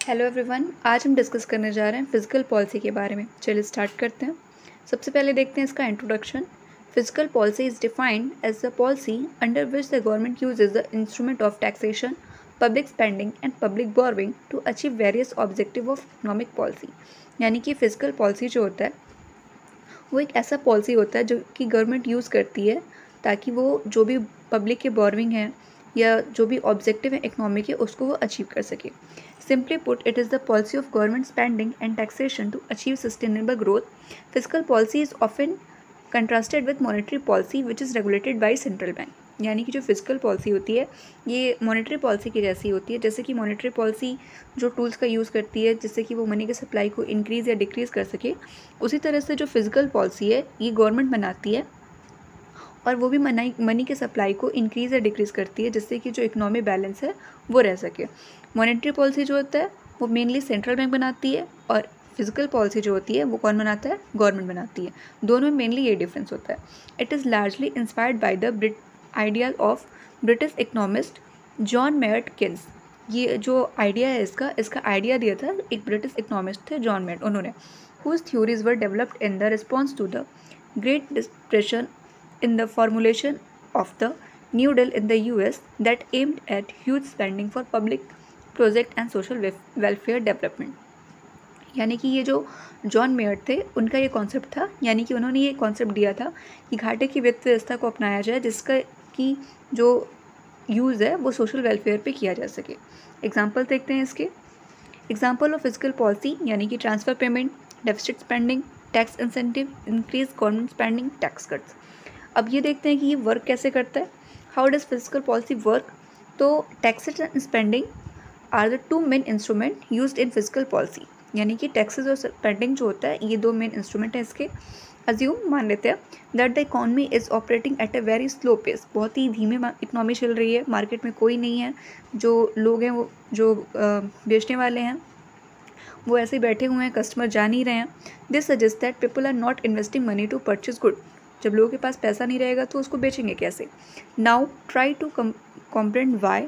Hello everyone, आज हम discuss करने जा रहे हैं फिजिकल पॉलिसी के बारे में। चलिए स्टार्ट करते हैं। सबसे पहले देखते हैं इसका introduction. Physical policy is defined as the policy under which the government uses the instrument of taxation, public spending and public borrowing to achieve various objective of economic policy. यानी कि फिजिकल पॉलिसी जो होता है वो एक ऐसा policy होता है जो कि गवर्नमेंट यूज़ करती है ताकि वो जो भी पब्लिक के बोरोइंग है या जो भी ऑब्जेक्टिव है इकोनॉमी के उसको वो अचीव कर सके। Simply put, it is the policy of government spending and taxation to achieve sustainable growth. Fiscal policy is often contrasted with monetary policy, which is regulated by central bank. यानी कि जो physical policy होती है ये monetary policy की जैसी होती है। जैसे कि मॉनेटरी पॉलिसी जो टूल्स का यूज़ करती है जिससे कि वो मनी के सप्लाई को इंक्रीज़ या डिक्रीज़ कर सके, उसी तरह से जो फिजिकल पॉलिसी है ये गवर्नमेंट बनाती है और वो भी मनी के सप्लाई को इंक्रीज़ या डिक्रीज़ करती है जिससे कि जो इकोनॉमी बैलेंस है वो रह सके। मॉनेटरी पॉलिसी जो होता है वो मेनली सेंट्रल बैंक बनाती है और फिजिकल पॉलिसी जो होती है वो कौन बनाता है? गवर्नमेंट बनाती है। दोनों में मेनली ये डिफरेंस होता है। It is largely inspired by the idea of British economist John Maynard Keynes. ये जो आइडिया है इसका आइडिया दिया था एक ब्रिटिश इकोनॉमिस्ट थे जॉन मेयर्ट, उन्होंने। Whose theories were developed in the response to the great depression in the formulation of the New Deal in the US that aimed at huge spending for public project and social welfare development। यानी कि ये जो John mayor थे उनका ये concept था, यानी कि उन्होंने ये कॉन्सेप्ट दिया था कि घाटे की वित्त व्यवस्था को अपनाया जाए जिसका कि जो यूज़ है वो सोशल वेलफेयर पे किया जा सके। एग्जाम्पल देखते हैं इसके। एग्जाम्पल ऑफ फिजिकल पॉलिसी यानी कि transfer payment, deficit spending, tax incentive, increase government spending, tax cuts. अब ये देखते हैं कि ये वर्क कैसे करता है। How does physical policy work? तो taxes and spending are the two main instrument used in fiscal policy. यानी कि टैक्सेस और स्पेंडिंग जो होता है ये दो मेन इंस्ट्रूमेंट हैं इसके। अज्यूम मान लेते हैं that the economy is operating at a very slow pace. बहुत ही धीमे इकनॉमी चल रही है, मार्केट में कोई नहीं है, जो लोग हैं वो जो बेचने वाले हैं वो ऐसे ही बैठे हुए हैं, कस्टमर जा नहीं रहे हैं। This suggest that people are not investing money to purchase good. जब लोगों के पास पैसा नहीं रहेगा तो उसको बेचेंगे कैसे? Now try to comprehend why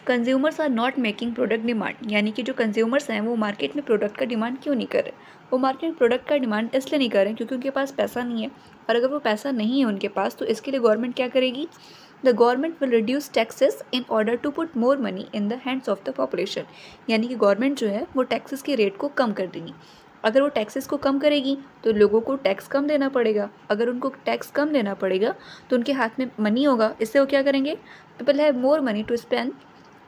consumers are not making product demand. यानी कि जो कंज्यूमर्स हैं वो मार्केट में प्रोडक्ट का डिमांड क्यों नहीं कर रहे? वो मार्केट में प्रोडक्ट का डिमांड इसलिए नहीं कर रहे क्योंकि उनके पास पैसा नहीं है। और अगर वो पैसा नहीं है उनके पास तो इसके लिए गवर्नमेंट क्या करेगी? The government will reduce taxes in order to put more money in the hands of the population. यानी कि गवर्नमेंट जो है वो टैक्सेस के रेट को कम कर देगी। अगर वो टैक्सेस को कम करेगी तो लोगों को टैक्स कम देना पड़ेगा। अगर उनको टैक्स कम देना पड़ेगा तो उनके हाथ में मनी होगा। इससे वो क्या करेंगे? People have more money to spend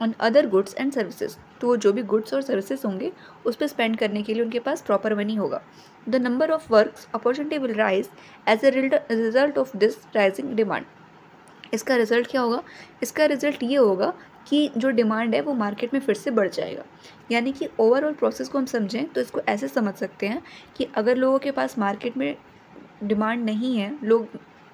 on other goods and services. तो जो भी गुड्स और सर्विसेज होंगे उस पर स्पेंड करने के लिए उनके पास प्रॉपर मनी होगा। The number of works opportunity will rise as a result of this rising demand. इसका रिजल्ट क्या होगा? इसका रिजल्ट ये होगा कि जो डिमांड है वो मार्केट में फिर से बढ़ जाएगा। यानी कि ओवरऑल प्रोसेस को हम समझें तो इसको ऐसे समझ सकते हैं कि अगर लोगों के पास मार्केट में डिमांड नहीं है, लोग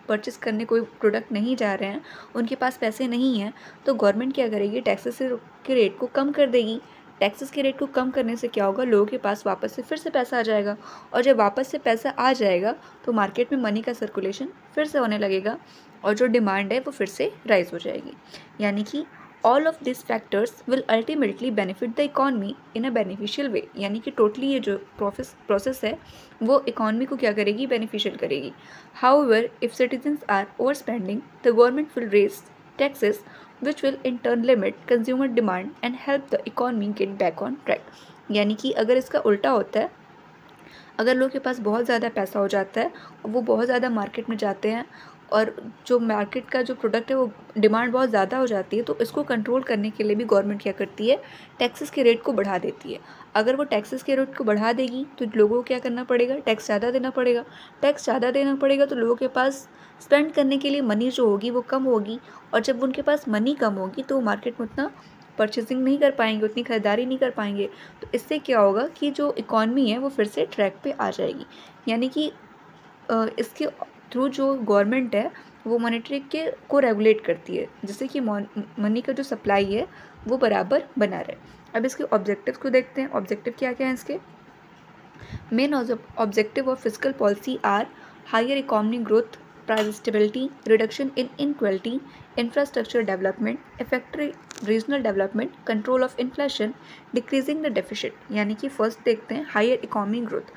परचेस करने कोई प्रोडक्ट नहीं जा रहे हैं, उनके पास पैसे नहीं हैं, तो गवर्नमेंट क्या करेगी? टैक्सेस के रेट को कम कर देगी। टैक्सेस के रेट को कम करने से क्या होगा? लोगों के पास वापस से फिर से पैसा आ जाएगा और जब वापस से पैसा आ जाएगा तो मार्केट में मनी का सर्कुलेशन फिर से होने लगेगा और जो डिमांड है वो फिर से राइज हो जाएगी। यानी कि all of this factors will ultimately benefit the economy in a beneficial way. यानी कि टोटली ये जो प्रोसेस है वो इकॉनमी को क्या करेगी? बेनिफिशियल करेगी। However if citizens are over spending the government will raise taxes which will in turn limit consumer demand and help the economy get back on track। यानी कि अगर इसका उल्टा होता है, अगर लोगों के पास बहुत ज़्यादा पैसा हो जाता है और वो बहुत ज़्यादा मार्केट में जाते हैं और जो मार्केट का जो प्रोडक्ट है वो डिमांड बहुत ज़्यादा हो जाती है, तो इसको कंट्रोल करने के लिए भी गवर्नमेंट क्या करती है? टैक्सेस के रेट को बढ़ा देती है। अगर वो टैक्सेस के रेट को बढ़ा देगी तो लोगों को क्या करना पड़ेगा? टैक्स ज़्यादा देना पड़ेगा। टैक्स ज़्यादा देना पड़ेगा तो लोगों के पास स्पेंड करने के लिए मनी जो होगी वो कम होगी और जब उनके पास मनी कम होगी तो वो मार्केट में उतना परचेसिंग नहीं कर पाएंगे, उतनी खरीदारी नहीं कर पाएंगे। तो इससे क्या होगा कि जो इकॉनमी है वो फिर से ट्रैक पे आ जाएगी। यानी कि इसके थ्रू जो गवर्नमेंट है वो मॉनेटरी के को रेगुलेट करती है जिससे कि मनी का जो सप्लाई है वो बराबर बना रहे। अब इसके ऑब्जेक्टिव्स को देखते हैं। ऑब्जेक्टिव क्या क्या हैं इसके? Main objective of physical policy are higher economic growth, price stability, reduction in inequality, infrastructure development, effective regional development, control of inflation, decreasing the deficit. यानी कि फर्स्ट देखते हैं हायर इकोनॉमिक ग्रोथ।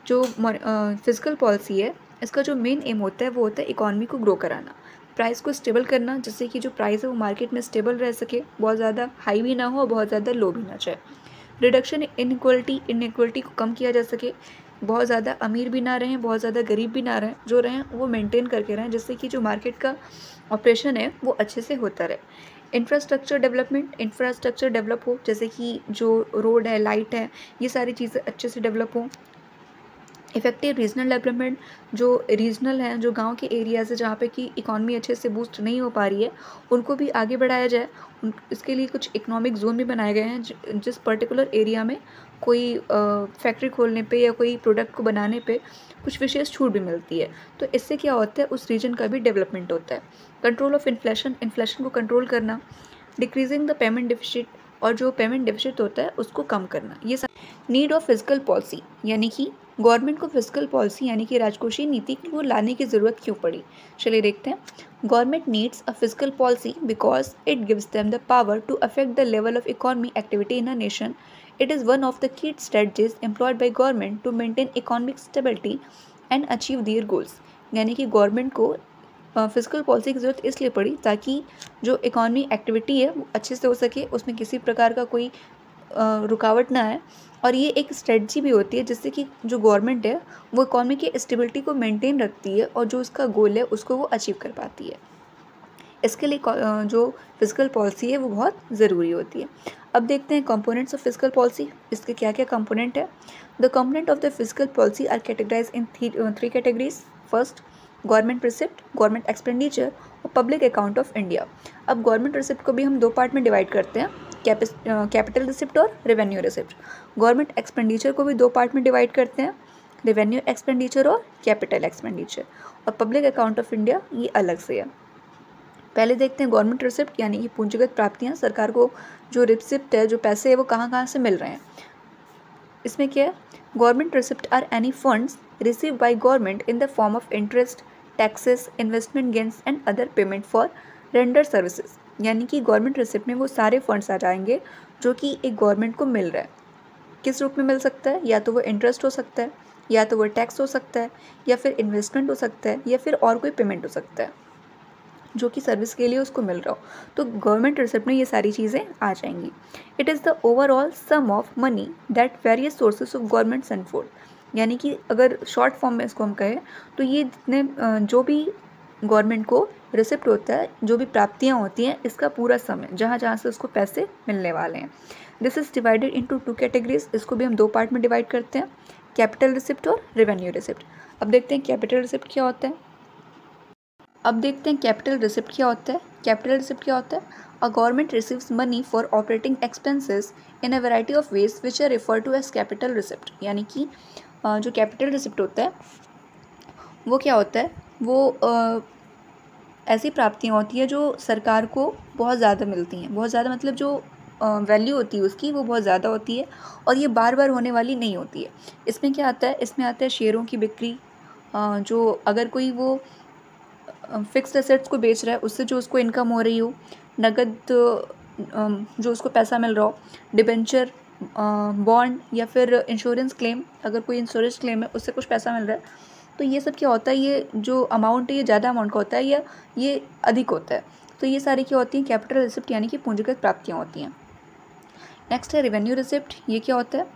जो फिजिकल पॉलिसी है इसका जो main M होता है वो होता है इकॉनमी को ग्रो कराना, प्राइस को स्टेबल करना, जिससे कि जो प्राइस है वो मार्केट में स्टेबल रह सके, बहुत ज़्यादा हाई भी ना हो और बहुत ज़्यादा लो भी ना जाए। रिडक्शन इनइक्वलिटी को कम किया जा सके, बहुत ज़्यादा अमीर भी ना रहें, बहुत ज़्यादा गरीब भी ना रहें, जो रहें वो मेंटेन करके रहें, जिससे कि जो मार्केट का ऑपरेशन है वो अच्छे से होता रहे। इंफ्रास्ट्रक्चर डेवलप हो, जैसे कि जो रोड है, लाइट है, ये सारी चीज़ें अच्छे से डेवलप हों। इफेक्टिव रीजनल डेवलपमेंट, जो रीजनल हैं, जो गांव के एरियाज़ है जहाँ पे कि इकॉनमी अच्छे से बूस्ट नहीं हो पा रही है, उनको भी आगे बढ़ाया जाए। इसके लिए कुछ इकोनॉमिक जोन भी बनाए गए हैं, जिस पर्टिकुलर एरिया में कोई फैक्ट्री खोलने पे या कोई प्रोडक्ट को बनाने पे कुछ विशेष छूट भी मिलती है। तो इससे क्या होता है, उस रीजन का भी डेवलपमेंट होता है। कंट्रोल ऑफ इन्फ्लेशन को कंट्रोल करना, डिक्रीजिंग द पेमेंट डिफिसिट, और जो पेमेंट डिफिसिट होता है उसको कम करना। ये नीड ऑफ फिजिकल पॉलिसी, यानी कि गवर्नमेंट को फिजिकल पॉलिसी यानी कि राजकोषीय नीति को लाने की ज़रूरत क्यों पड़ी। चलिए देखते हैं। Government needs a physical policy because it gives them the power to affect the level of economy activity in a nation. It is one of the key strategies employed by government to maintain economic stability and achieve their goals. यानी कि government को physical policy की ज़रूरत इसलिए पड़ी ताकि जो economy activity है वो अच्छे से हो सके, उसमें किसी प्रकार का कोई रुकावट ना आए, और ये एक स्ट्रेटजी भी होती है जिससे कि जो गवर्नमेंट है वो इकोनॉमी की स्टेबिलिटी को मेंटेन रखती है और जो उसका गोल है उसको वो अचीव कर पाती है। इसके लिए जो फिजिकल पॉलिसी है वो बहुत ज़रूरी होती है। अब देखते हैं कंपोनेंट्स ऑफ फिजिकल पॉलिसी, इसके क्या क्या कंपोनेंट है। The component of the physical policy are categorize in three categories. First, government receipt, government expenditure और पब्लिक अकाउंट ऑफ इंडिया। अब गवर्नमेंट रिसिप्ट को भी हम दो पार्ट में डिवाइड करते हैं, कैपिटल रिसिप्ट और रेवेन्यू रिसिप्ट। गवर्नमेंट एक्सपेंडिचर को भी दो पार्ट में डिवाइड करते हैं, रेवेन्यू एक्सपेंडिचर और कैपिटल एक्सपेंडिचर। और पब्लिक अकाउंट ऑफ इंडिया ये अलग से है। पहले देखते हैं गवर्नमेंट रिसिप्ट यानी कि पूंजीगत प्राप्तियां, सरकार को जो रिसिप्ट है, जो पैसे है वो कहाँ कहाँ से मिल रहे हैं। इसमें क्या है, government receipt are any funds receive by government in the form of interest, taxes, investment gains and other payment for render services. यानी कि गवर्नमेंट रिसिप्ट में वो सारे फंड्स आ जाएंगे जो कि एक गवर्नमेंट को मिल रहा है। किस रूप में मिल सकता है, या तो वो इंटरेस्ट हो सकता है, या तो वो टैक्स हो सकता है, या फिर इन्वेस्टमेंट हो सकता है, या फिर और कोई पेमेंट हो सकता है जो कि सर्विस के लिए उसको मिल रहा हो। तो गवर्नमेंट रिसिप्ट में ये सारी चीज़ें आ जाएंगी। It is the overall sum of money that various sources of government send forth. यानी कि अगर शॉर्ट फॉर्म में इसको हम कहें तो ये जितने जो भी गवर्नमेंट को रिसिप्ट होता है, जो भी प्राप्तियाँ होती हैं, इसका पूरा सम है जहाँ जहाँ से उसको पैसे मिलने वाले हैं। This is divided into two categories. इसको भी हम दो पार्ट में डिवाइड करते हैं, कैपिटल रिसिप्ट और रेवेन्यू रिसिप्ट। अब देखते हैं कैपिटल रिसिप्ट क्या होता है। कैपिटल रिसिप्ट क्या होता है। A government receives money for operating expenses in a variety of ways which are refer to as capital receipt. यानी कि जो कैपिटल रिसिप्ट होता है वो क्या होता है, वो ऐसी प्राप्तियाँ होती है जो सरकार को बहुत ज़्यादा मिलती हैं। बहुत ज़्यादा मतलब जो वैल्यू होती है उसकी वो बहुत ज़्यादा होती है और ये बार बार होने वाली नहीं होती है। इसमें क्या आता है, इसमें आता है शेयरों की बिक्री, जो अगर कोई वो फिक्स्ड एसेट्स को बेच रहा है उससे जो उसको इनकम हो रही हो, नगद जो उसको पैसा मिल रहा हो, डिबेंचर, बॉन्ड या फिर इंश्योरेंस क्लेम, अगर कोई इंश्योरेंस क्लेम है उससे कुछ पैसा मिल रहा है। तो ये सब क्या होता है, ये जो अमाउंट है ये ज़्यादा अमाउंट का होता है या ये अधिक होता है। तो ये सारी क्या होती हैं, कैपिटल रिसिप्ट यानी कि पूंजीगत प्राप्तियाँ होती हैं। नेक्स्ट है रेवेन्यू रिसिप्ट। ये क्या होता है,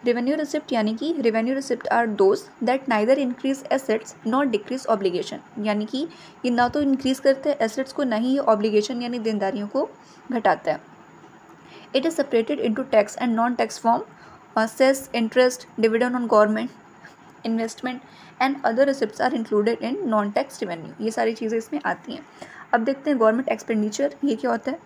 रेवेन्यू रिसिप्ट यानी कि revenue receipt are those that neither increase assets not decrease obligation. यानी कि ये ना तो इंक्रीज करते हैं एसेट्स को, ना ही ये ऑब्लिगेशन यानी देनदारियों को घटाता है। It is separated into tax and non tax form. Cess, interest, dividend on government, investment and other receipts are included in non tax revenue. ये सारी चीज़ें इसमें आती हैं। अब देखते हैं गवर्नमेंट एक्सपेंडिचर। ये क्या होता है,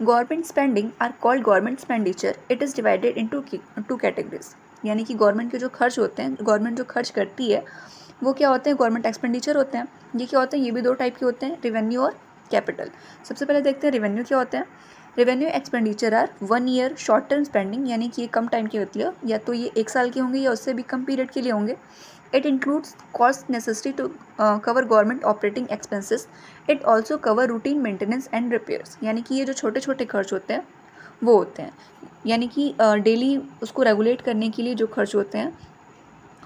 government spending are called government expenditure. It is divided into two categories. यानी कि गवर्नमेंट के जो खर्च होते हैं, गवर्नमेंट जो खर्च करती है वो क्या होते हैं, गवर्नमेंट एक्सपेंडिचर होते हैं। ये क्या होते हैं, ये भी दो टाइप के होते हैं, रेवेन्यू और कैपिटल। सबसे पहले देखते हैं रेवेन्यू क्या होते हैं। Revenue expenditure are 1 year short term spending, यानी कि ये कम टाइम की होती है, या तो ये 1 साल के होंगे या उससे भी कम पीरियड के लिए होंगे, It includes costs necessary to cover government operating expenses. It also cover routine maintenance and repairs. यानी कि ये जो छोटे छोटे खर्च होते हैं वो होते हैं, यानी कि डेली उसको रेगुलेट करने के लिए जो खर्च होते हैं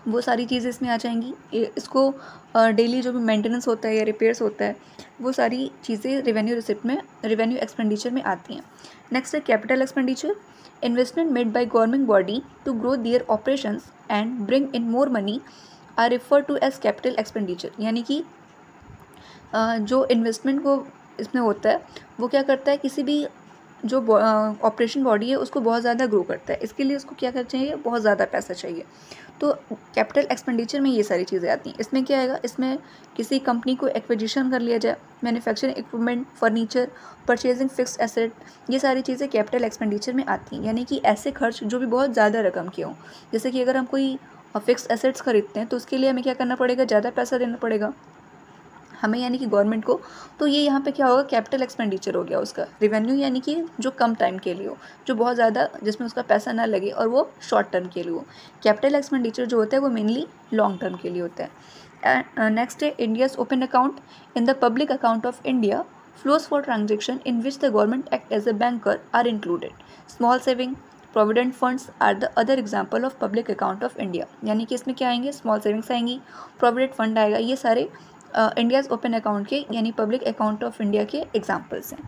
वो सारी चीज़ें इसमें आ जाएंगी। इसको डेली जो भी मेंटेनेंस होता है या रिपेयर्स होता है वो सारी चीज़ें रेवेन्यू रिसिप्ट में, रेवेन्यू एक्सपेंडिचर में आती हैं। नेक्स्ट है capital expenditure. Investment made by government body to grow their operations and bring in more money are refer to as capital expenditure. यानी कि जो इन्वेस्टमेंट को इसमें होता है वो क्या करता है, किसी भी जो ऑपरेशन बॉडी है उसको बहुत ज़्यादा ग्रो करता है, इसके लिए उसको क्या करना चाहिए, बहुत ज़्यादा पैसा चाहिए। तो कैपिटल एक्सपेंडिचर में ये सारी चीज़ें आती हैं। इसमें क्या आएगा, इसमें किसी कंपनी को एक्विजिशन कर लिया जाए, manufacturing equipment, furniture, purchasing fixed asset, ये सारी चीज़ें कैपिटल एक्सपेंडिचर में आती हैं। यानी कि ऐसे खर्च जो भी बहुत ज़्यादा रकम के हों, जैसे कि अगर हम कोई फिक्स एसेट्स खरीदते हैं तो उसके लिए हमें क्या करना पड़ेगा, ज़्यादा पैसा देना पड़ेगा हमें, यानी कि गवर्नमेंट को। तो ये यहाँ पे क्या होगा, कैपिटल एक्सपेंडिचर हो गया उसका। रिवेन्यू यानी कि जो कम टाइम के लिए हो, जो बहुत ज़्यादा जिसमें उसका पैसा ना लगे और वो शॉर्ट टर्म के लिए हो। कैपिटल एक्सपेंडिचर जो होता है वो मेनली लॉन्ग टर्म के लिए होता है। नेक्स्ट है India's open account. In the public account of India flows for transaction in which the government act as a banker are included. Small saving, provident funds are the other example of public account of India. यानी कि इसमें क्या आएंगे, small savings आएंगी, provident fund आएगा, ये सारे India's open account के यानी पब्लिक अकाउंट ऑफ इंडिया के एग्जाम्पल्स हैं।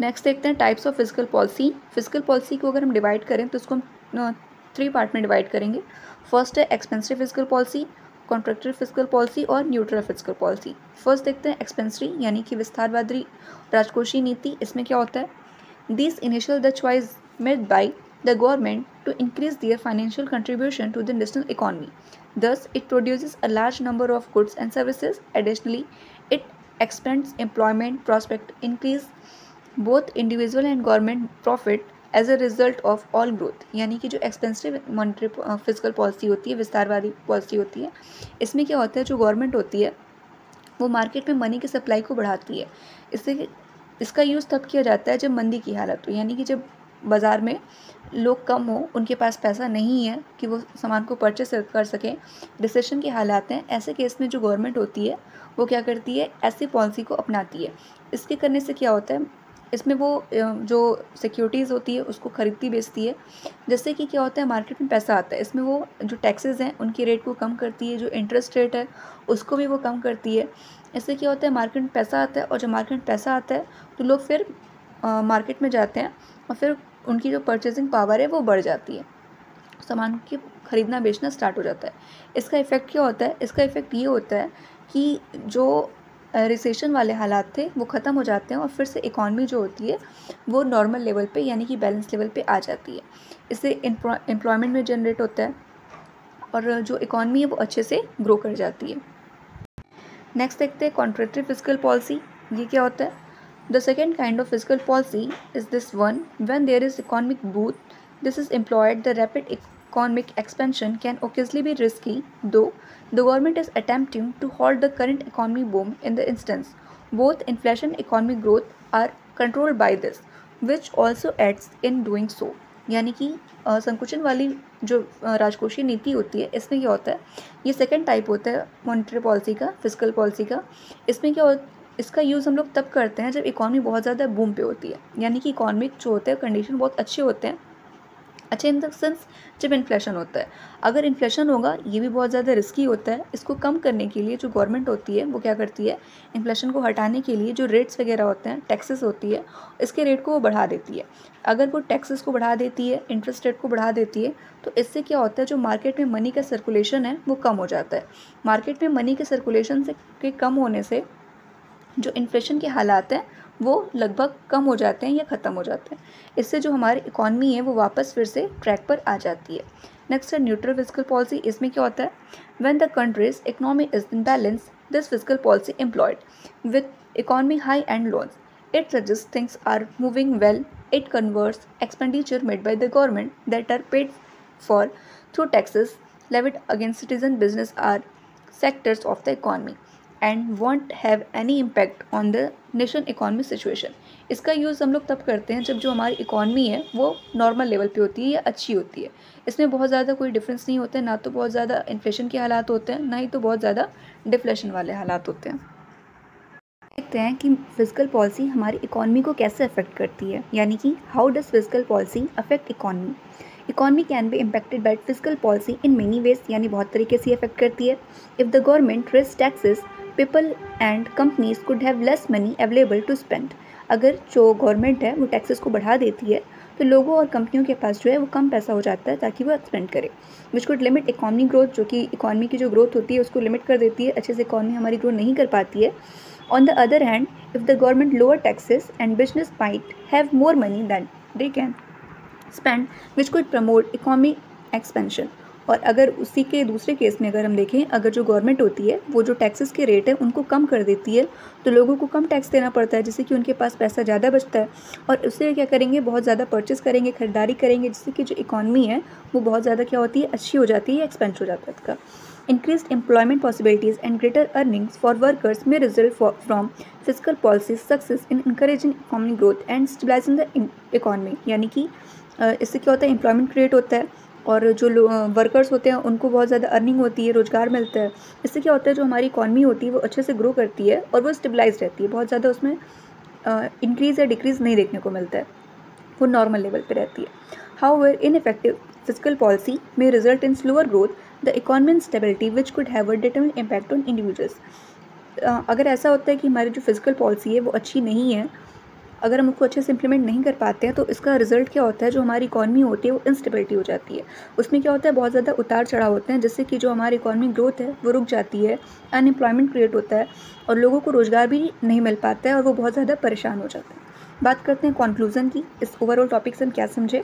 नेक्स्ट देखते हैं types of physical policy. Physical policy को अगर हम डिवाइड करें तो उसको हम 3 पार्ट में डिवाइड करेंगे। फर्स्ट है expansive fiscal policy, contractionary fiscal policy और न्यूट्रल फिजिकल पॉलिसी। फर्स्ट देखते हैं एक्सपेंसरी यानी कि विस्तारवादी राजकोषीय नीति। इसमें क्या होता है, this initial the choice made by the government to increase their financial contribution to the national economy. Thus, it produces a large number of goods and services. Additionally, it expands employment prospect, increase both individual and government profit as a result of all growth. यानी कि जो expensive monetary physical policy होती है, विस्तारवादी policy होती है, इसमें क्या होता है, जो गवर्नमेंट होती है वो मार्केट में मनी की सप्लाई को बढ़ाती है। इसका यूज़ तब किया जाता है जब मंदी की हालत हो, यानी कि जब बाज़ार में लोग कम हो, उनके पास पैसा नहीं है कि वो सामान को परचेस कर सकें, रिसेशन के हालात हैं, ऐसे केस में जो गवर्नमेंट होती है वो क्या करती है, ऐसी पॉलिसी को अपनाती है। इसके करने से क्या होता है, इसमें वो जो सिक्योरिटीज़ होती है उसको खरीदती बेचती है, जिससे कि क्या होता है, मार्केट में पैसा आता है। इसमें वो जो टैक्सेस हैं उनकी रेट को कम करती है, जो इंटरेस्ट रेट है उसको भी वो कम करती है। इससे क्या होता है, मार्केट में पैसा आता है, और जब मार्केट में पैसा आता है तो लोग फिर मार्केट में जाते हैं और फिर उनकी जो परचेजिंग पावर है वो बढ़ जाती है, सामान की खरीदना बेचना स्टार्ट हो जाता है। इसका इफ़ेक्ट क्या होता है, इसका इफ़ेक्ट ये होता है कि जो रिसेशन वाले हालात थे वो ख़त्म हो जाते हैं और फिर से इकॉनमी जो होती है वो नॉर्मल लेवल पे यानी कि बैलेंस लेवल पे आ जाती है। इससे एम्प्लॉयमेंट में जनरेट होता है और जो इकॉनमी है वो अच्छे से ग्रो कर जाती है। नेक्स्ट देखते हैं कॉन्ट्रैक्टरी फिजिकल पॉलिसी। ये क्या होता है, The second kind of fiscal policy is this one. When there is economic boom, this is employed. The rapid economic expansion can occasionally be risky, though the government is attempting to halt the current economic boom. In the instance, both inflation and economic growth are controlled by this, which also aids in doing so. यानी कि संकुचन वाली जो राजकोषीय नीति होती है, इसमें क्या होता है, ये सेकेंड टाइप होता है मॉनेटरी पॉलिसी का, फिजिकल पॉलिसी का। इसमें क्या होता है, इसका यूज़ हम लोग तब करते हैं जब इकॉनमी बहुत ज़्यादा बूम पे होती है, यानी कि इकॉनमिक जो होते हैं कंडीशन बहुत अच्छे होते हैं, अच्छे इन द सेंस जब इन्फ्लेशन होता है। अगर इन्फ्लेशन होगा ये भी बहुत ज़्यादा रिस्की होता है। इसको कम करने के लिए जो गवर्नमेंट होती है वो क्या करती है, इन्फ्लेशन को हटाने के लिए जो रेट्स वगैरह होते हैं, टैक्सेस होती है, इसके रेट को वो बढ़ा देती है। अगर वो टैक्सेस को बढ़ा देती है, इंटरेस्ट रेट को बढ़ा देती है, तो इससे क्या होता है, जो मार्केट में मनी का सर्कुलेशन है वो कम हो जाता है। मार्केट में मनी के सर्कुलेशन के कम होने से जो इन्फ्लेशन के हालात हैं वो लगभग कम हो जाते हैं या ख़त्म हो जाते हैं। इससे जो हमारी इकॉनमी है वो वापस फिर से ट्रैक पर आ जाती है। नेक्स्ट है न्यूट्रल फिजिकल पॉलिसी। इसमें क्या होता है, when the country's economy is in balance, this physical policy employed with economy high and loans, it suggest things are moving well, it converts expenditure made by the government that are paid for through taxes levied against citizen, business are sectors of the economy. And won't have any impact on the nation economy situation. इसका use हम लोग तब करते हैं जब जो हमारी economy है वो नॉर्मल लेवल पे होती है या अच्छी होती है। इसमें बहुत ज़्यादा कोई डिफरेंस नहीं होता है, ना तो बहुत ज़्यादा इन्फ्लेशन के हालात होते हैं, ना ही तो बहुत ज़्यादा डिफ्लेशन वाले हालात होते हैं। देखते हैं कि फिजिकल पॉलिसी हमारी इकॉनमी को कैसे अफेक्ट करती है, यानी कि how does physical policy affect economy. Economy can be impacted by physical policy in many ways, यानी बहुत तरीके से अफेक्ट करती है। If the government raise taxes, people and companies could have less money available to spend. अगर जो government है वो टैक्सेस को बढ़ा देती है तो लोगों और कंपनियों के पास जो है वो कम पैसा हो जाता है ताकि वो स्पेंड करे, which could limit economy growth, जो कि इकॉनमी की जो ग्रोथ होती है उसको लिमिट कर देती है, अच्छे से इकॉनमी हमारी ग्रो नहीं कर पाती है। On the other hand, if the government lower taxes and business might have more money than they can spend, which could promote economic expansion। और अगर उसी के दूसरे केस में अगर हम देखें, अगर जो गवर्नमेंट होती है वो जो टैक्सेस के रेट है उनको कम कर देती है तो लोगों को कम टैक्स देना पड़ता है, जिससे कि उनके पास पैसा ज़्यादा बचता है और उससे क्या करेंगे, बहुत ज़्यादा परचेस करेंगे, खरीदारी करेंगे, जिससे कि जो इकॉनमी है वो बहुत ज़्यादा क्या होती है, अच्छी हो जाती है, एक्सपेंड हो जाता है इसका। Increased employment possibilities and greater earnings for workers may result from fiscal policies success in encouraging economic growth and stabilizing the economy। यानी कि इससे क्या होता है, एम्प्लॉयमेंट क्रिएट होता है और जो वर्कर्स होते हैं उनको बहुत ज़्यादा अर्निंग होती है, रोजगार मिलता है। इससे क्या होता है, जो हमारी इकॉनमी होती है वो अच्छे से ग्रो करती है और वो स्टेबलाइज रहती है, बहुत ज़्यादा उसमें इंक्रीज़ या डिक्रीज़ नहीं देखने को मिलता है, वो नॉर्मल लेवल पे रहती है। However, ineffective fiscal policy may result in slower growth, the economic stability, which could have a determined impact on individuals। अगर ऐसा होता है कि हमारी जो फिजिकल पॉलिसी है वो अच्छी नहीं है, अगर हम उसको अच्छे से इम्प्लीमेंट नहीं कर पाते हैं तो इसका रिजल्ट क्या होता है, जो हमारी इकॉनमी होती है वो इंस्टेबिलिटी हो जाती है। उसमें क्या होता है, बहुत ज़्यादा उतार चढ़ाव होते हैं, जिससे कि जो हमारी इकॉनमी ग्रोथ है वो रुक जाती है, अनएम्प्लॉयमेंट क्रिएट होता है और लोगों को रोज़गार भी नहीं मिल पाता है और वो बहुत ज़्यादा परेशान हो जाते हैं। बात करते हैं कंक्लूजन की, इस ओवरऑल टॉपिक से हम क्या समझे।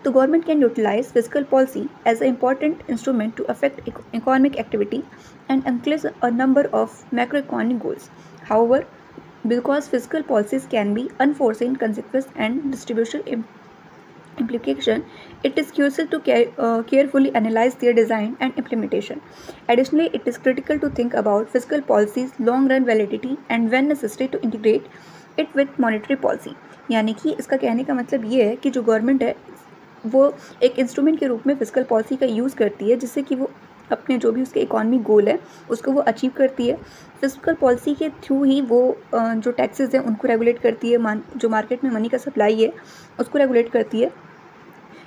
तो government can utilize physical policy as a important instrument to affect economic activity and encourage a number of macroeconomic goals. However, because fiscal policies can be unforeseen consequences and distributional implication, it is crucial to carefully analyze their design and implementation. Additionally, it is critical to think about fiscal policies' long-run validity and when necessary to integrate it with monetary policy। यानी कि इसका कहने का मतलब ये है कि जो गवर्नमेंट है वो एक इंस्ट्रूमेंट के रूप में फिजिकल पॉलिसी का यूज़ करती है, जिससे कि वो अपने जो भी उसके इकॉनमी गोल है उसको वो अचीव करती है। फिजिकल पॉलिसी के थ्रू ही वो जो टैक्सेस हैं उनको रेगुलेट करती है, जो मार्केट में मनी का सप्लाई है उसको रेगुलेट करती है।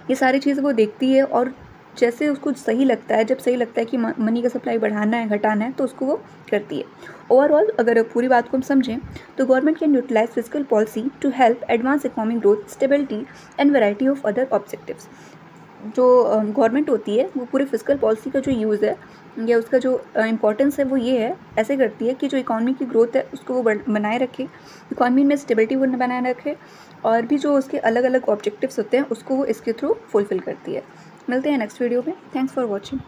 ये सारी चीज़ें वो देखती है और जैसे उसको सही लगता है, जब सही लगता है कि मनी का सप्लाई बढ़ाना है, घटाना है, तो उसको वो करती है। ओवरऑल अगर पूरी बात को हम समझें तो government can utilize physical policy to help advance economic growth, stability and variety of other objectives. जो गवर्नमेंट होती है वो पूरे फिजिकल पॉलिसी का जो यूज़ है या उसका जो इम्पोर्टेंस है वो ये है, ऐसे करती है कि जो इकॉनमी की ग्रोथ है उसको वो बनाए रखे, इकॉनमी में स्टेबिलिटी वो बनाए रखे और भी जो उसके अलग अलग ऑब्जेक्टिव्स होते हैं उसको वो इसके थ्रू फुलफ़िल करती है। मिलते हैं नेक्स्ट वीडियो में। Thanks for watching.